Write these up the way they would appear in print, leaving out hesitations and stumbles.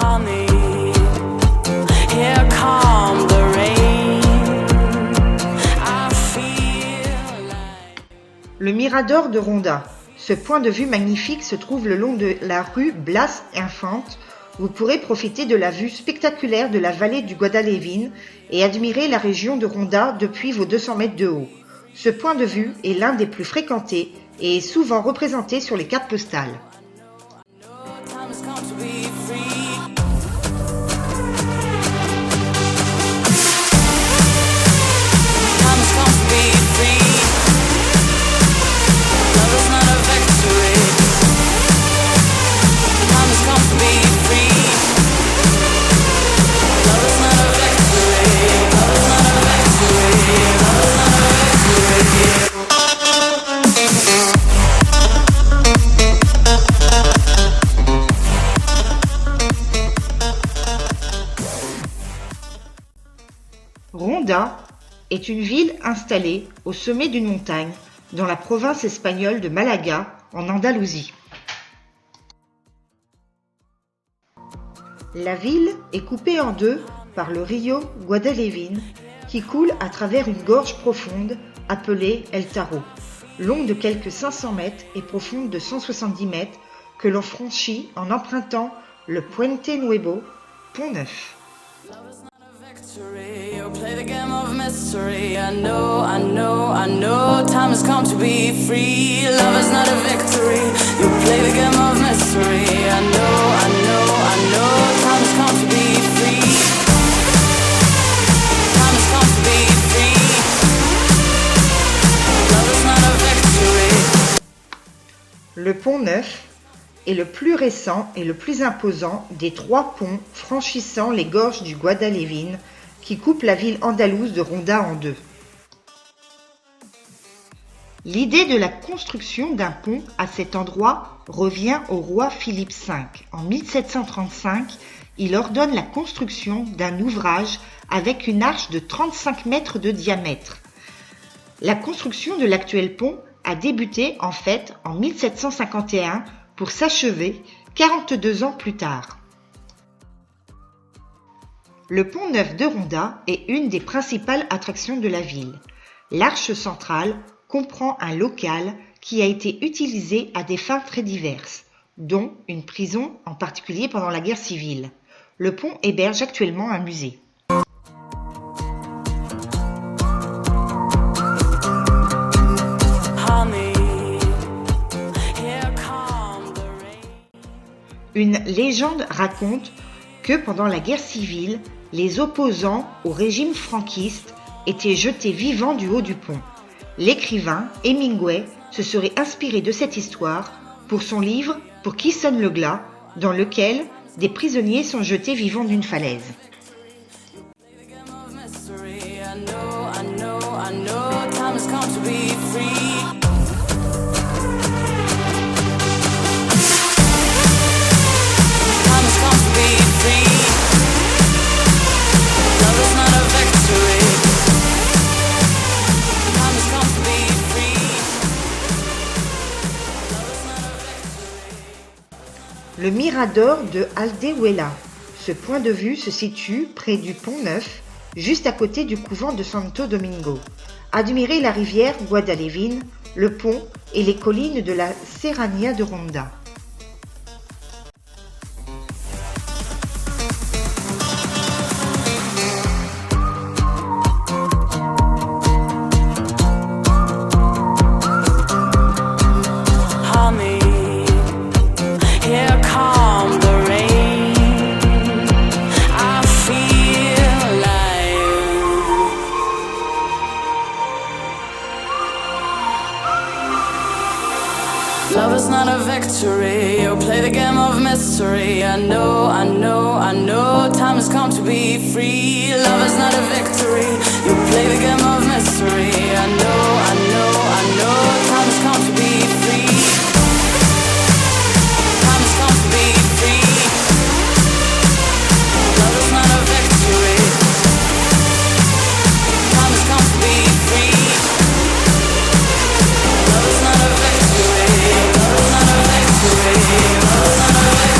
Honey, here come the rain. I feel like... Le Mirador de Ronda. Ce point de vue magnifique se trouve le long de la rue Blas Infante. Vous pourrez profiter de la vue spectaculaire de la vallée du Guadalevin et admirer la région de Ronda depuis vos 200 mètres de haut. Ce point de vue est l'un des plus fréquentés et est souvent représenté sur les cartes postales. Time has come to be free. Time has come to be free. Love is not a victory. Time has come to be free. Love is not a victory. Love is not a victory. Love is not a victory. Ronda est une ville installée au sommet d'une montagne dans la province espagnole de Malaga, en Andalousie. La ville est coupée en deux par le rio Guadalevin qui coule à travers une gorge profonde appelée El Taro, longue de quelques 500 mètres et profonde de 170 mètres que l'on franchit en empruntant le Puente Nuevo, pont neuf. Victory, you'll play the game of mystery. I know, I know, I know. Time has come to be free. Love is not a victory. You'll play the game of mystery. I know, I know, I know. Time has come to be free. Time has come to be free. Love is not a victory. Le pont neuf est le plus récent et le plus imposant des 3 ponts franchissant les gorges du Guadalevin qui coupent la ville andalouse de Ronda en deux. L'idée de la construction d'un pont à cet endroit revient au roi Philippe V. En 1735, il ordonne la construction d'un ouvrage avec une arche de 35 mètres de diamètre. La construction de l'actuel pont a débuté en fait en 1751 pour s'achever 42 ans plus tard. Le pont neuf de Ronda est une des principales attractions de la ville. L'arche centrale comprend un local qui a été utilisé à des fins très diverses, dont une prison en particulier pendant la guerre civile. Le pont héberge actuellement un musée. Une légende raconte que pendant la guerre civile, les opposants au régime franquiste étaient jetés vivants du haut du pont. L'écrivain Hemingway se serait inspiré de cette histoire pour son livre « Pour qui sonne le glas », dans lequel des prisonniers sont jetés vivants d'une falaise. Le Mirador de Aldehuela. Ce point de vue se situe près du pont neuf, juste à côté du couvent de Santo Domingo. Admirez la rivière Guadalevin, le pont et les collines de la Serranía de Ronda. Love is not a victory, you'll play the game of mystery. I know, I know, I know. Time has come to be free. Love is not a victory, you'll play the game of mystery. I know, I know, I know. Time has come to be free. Time has come to be free. Love is not a victory. Time has come to be free. Love is not a victory. Love is not a victory. Love is not a victory.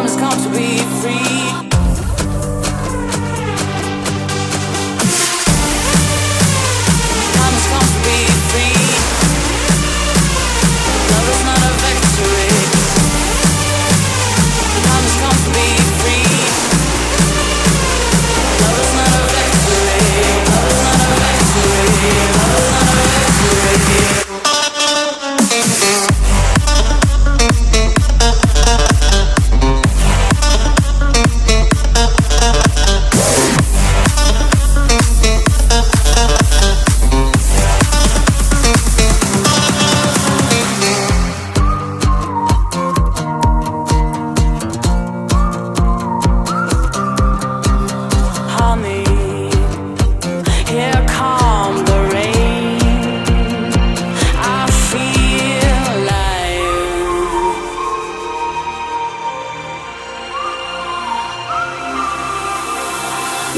time has come to be free. Time has come to be free. Love is not a victory. Time has come to be free. Love is not a victory. Love is not a victory.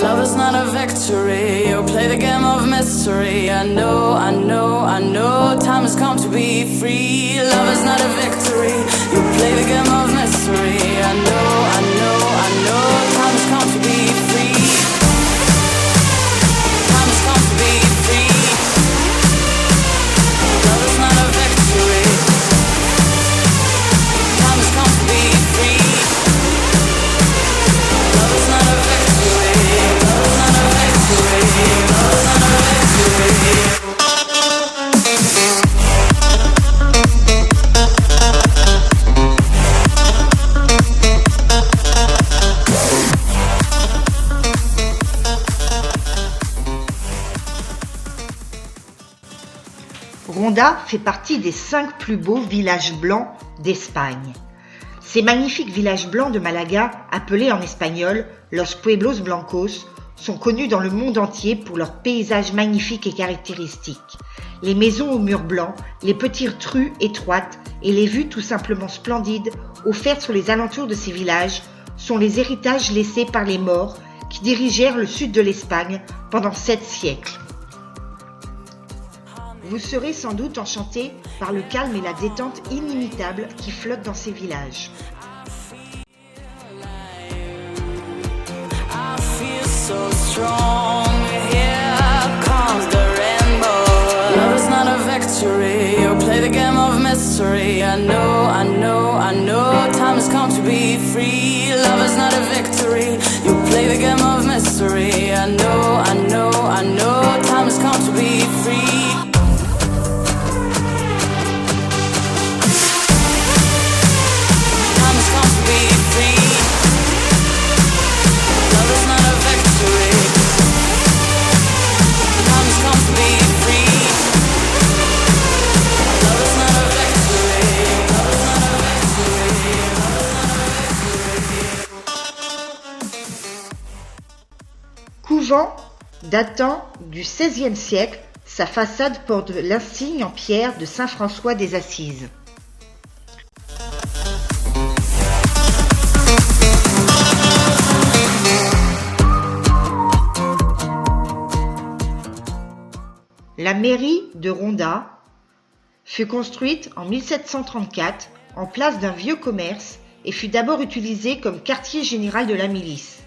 Love is not a victory. Love is not a victory. You play the game of mystery. I know, I know, I know. Time has come to be free. Love is not a victory. You play the game of mystery. I know, I know, I know. Time has come to be free. Time has come to be free. Love is not a victory. Time has come to be free. Love is not a victory. Ronda fait partie des 5 plus beaux villages blancs d'Espagne. Ces magnifiques villages blancs de Malaga, appelés en espagnol Los Pueblos Blancos, sont connus dans le monde entier pour leurs paysages magnifiques et caractéristiques. Les maisons aux murs blancs, les petites rues étroites et les vues tout simplement splendides offertes sur les alentours de ces villages sont les héritages laissés par les Maures qui dirigèrent le sud de l'Espagne pendant 7 siècles. Vous serez sans doute enchanté par le calme et la détente inimitables qui flottent dans ces villages. So strong, here comes the rainbow. Love is not a victory. You play the game of mystery. I know, I know, I know. Time has come to be free. Love is not a victory. You play the game of mystery. I know, I know, I know. Time has come to be free. Time has come to be free. Love is not a victory. Time has come to be free. Love is not a victory. Love is not a victory. Love is not a victory. Couvent datant du XVIe siècle, sa façade porte l'insigne en pierre de Saint François des Assises. La mairie de Ronda fut construite en 1734 en place d'un vieux commerce et fut d'abord utilisée comme quartier général de la milice.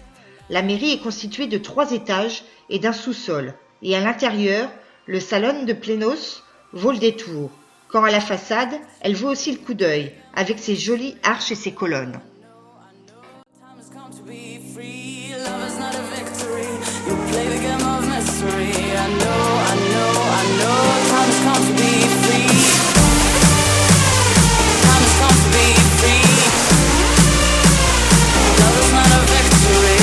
La mairie est constituée de 3 étages et d'un sous-sol, et à l'intérieur, le salon de Plenos vaut le détour, quand à la façade, elle vaut aussi le coup d'œil, avec ses jolies arches et ses colonnes. Time has come to be free. Love is not a victory. You play the game of mystery. I know, I know, I know. Time has come to be free. Time has come to be free. Love is not a victory.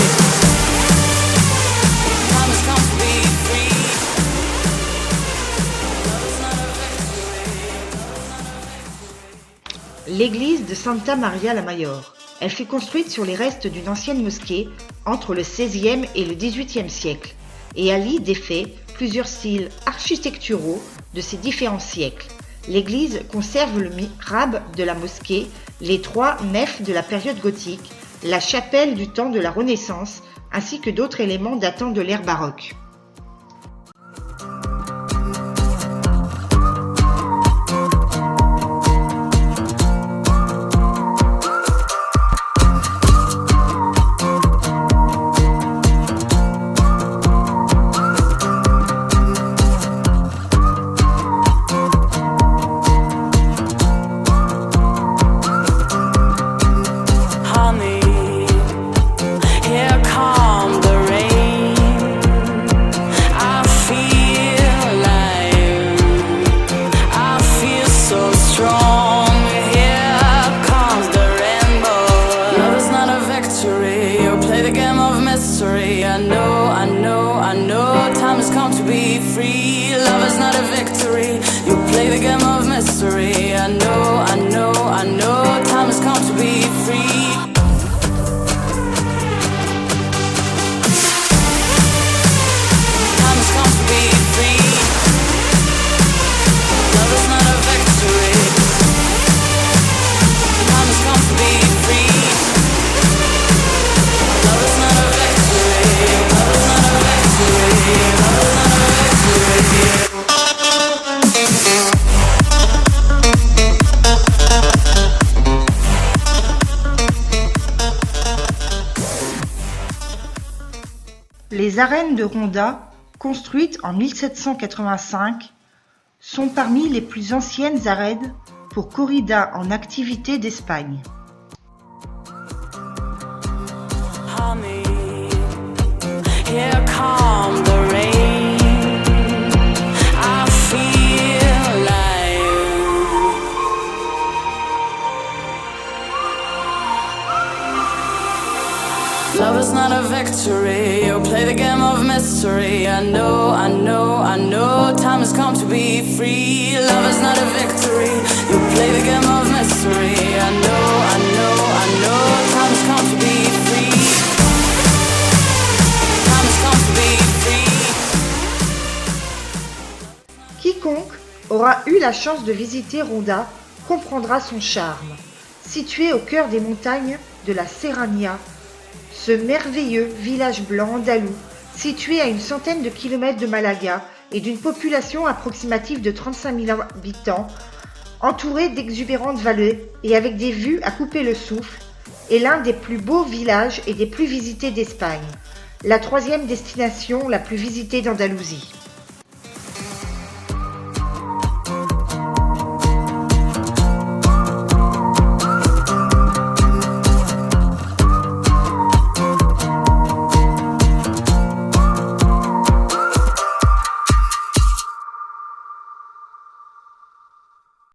Time has come to be free. Love is not a victory. L'église de Santa Maria la Mayor. Elle fut construite sur les restes d'une ancienne mosquée entre le XVIe et le XVIIIe siècle et allie d'effet plusieurs styles architecturaux de ces différents siècles. L'église conserve le mihrab de la mosquée, les 3 nefs de la période gothique, la chapelle du temps de la Renaissance ainsi que d'autres éléments datant de l'ère baroque. of mystery. I know, I know, I know, time has come to be free. Love is not a victory, you play the game of mystery. I know, I know, I know, time has come to be free. Time has come to be free. Love is not a victory. Time has come to be free. Love is not a victory. Love is not a victory. Love is not a victory. Les arènes de Ronda, construites en 1785, sont parmi les plus anciennes arènes pour corrida en activité d'Espagne. Honey, here come the rain. I feel like love is not a victory. You play the game of mystery. I know, I know, I know, time has come to be free. Love is not a victory. You play the game of mystery. I know, I know, I know, time has come to be free. Time has come to be free. Quiconque aura eu la chance de visiter Ronda comprendra son charme. Situé au cœur des montagnes de la Serrania, ce merveilleux village blanc andalou, situé à une centaine de kilomètres de Malaga et d'une population approximative de 35 000 habitants, entouré d'exubérantes vallées et avec des vues à couper le souffle, est l'un des plus beaux villages et des plus visités d'Espagne, la troisième destination la plus visitée d'Andalousie.